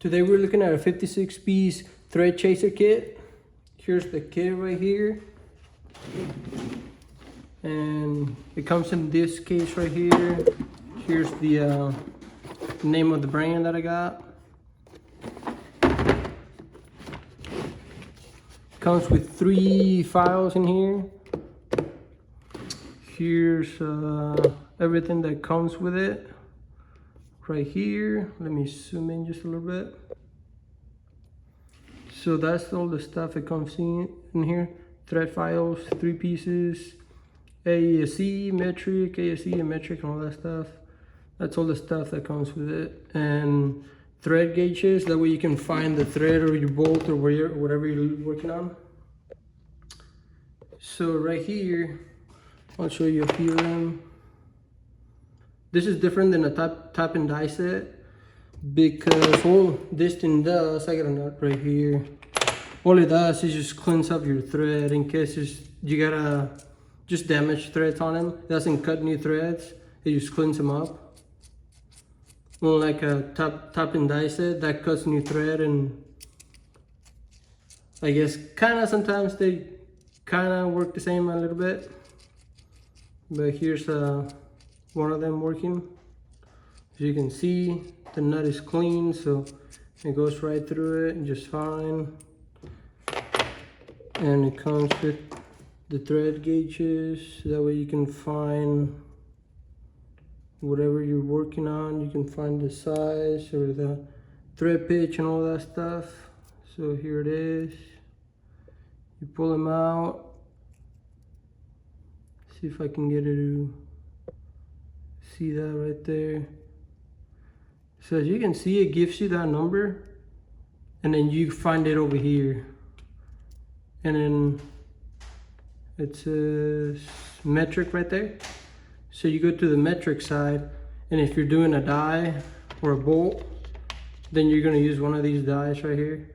Today we're looking at a 56-piece thread chaser kit. Here's the kit right here. And it comes in this case right here. Here's the name of the brand that I got. Comes with 3 files in here. Here's everything that comes with it. Right here, let me zoom in just a little bit. So that's all the stuff that comes in here. Thread files, 3 pieces, AESC, metric, ASC and metric and all that stuff. That's all the stuff that comes with it. And thread gauges, that way you can find the thread or your bolt or whatever you're working on. So right here, I'll show you a few of them. This is different than a tap and die set because all this thing does, I got a nut right here. All it does is just cleans up your thread in case you gotta just damage threads on them. It doesn't cut new threads, it just cleans them up. Unlike a tap and die set that cuts new thread, and I guess kinda sometimes they kinda work the same a little bit. But here's one of them working. As you can see, the nut is clean, so it goes right through it just fine. And it comes with the thread gauges, that way you can find whatever you're working on. You can find the size or the thread pitch and all that stuff. So here it is. You pull them out. See if I can get it to see that right there. So as you can see, it gives you that number and then you find it over here, and then it says metric right there. So you go to the metric side, and if you're doing a die or a bolt, then you're going to use one of these dies right here,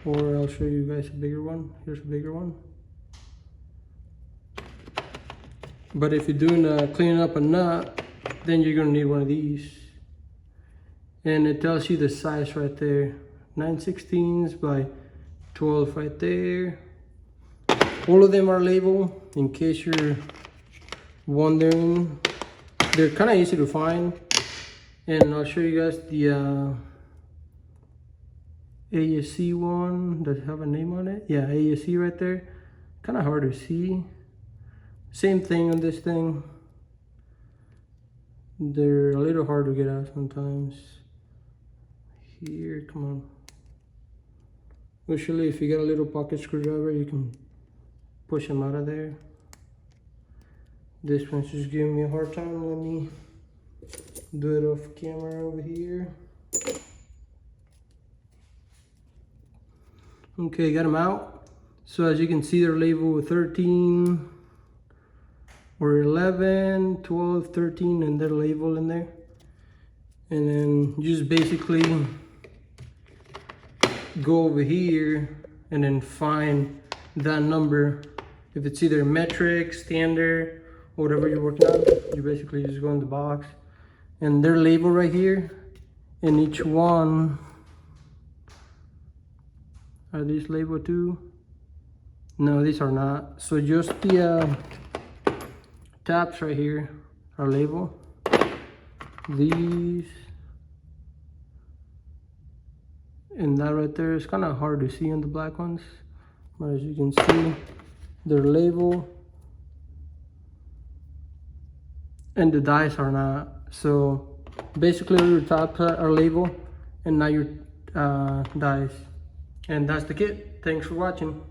or I'll show you guys a bigger one. Here's a bigger one. But if you're doing cleaning up a nut, then you're gonna need one of these. And it tells you the size right there. 9/16 by 12 right there. All of them are labeled in case you're wondering. They're kind of easy to find. And I'll show you guys the ASC one. Does it have a name on it? Yeah, ASC right there. Kind of hard to see. Same thing on this thing. They're a little hard to get out sometimes. Here, come on. Usually if you got a little pocket screwdriver, you can push them out of there. This one's just giving me a hard time. Let me do it off camera over here. Okay, got them out. So as you can see, they're labeled with 13 or 11, 12, 13, and they're labeled in there. And then you just basically go over here and then find that number. If it's either metric, standard, or whatever you're working on, you basically just go in the box. And they're labeled right here. And each one, are these labeled too? No, these are not. So just the taps right here are labeled. These and that right there is kind of hard to see on the black ones, but as you can see, they're labeled, and the dies are not. So basically your taps are labeled and not your dies. And that's the kit. Thanks for watching.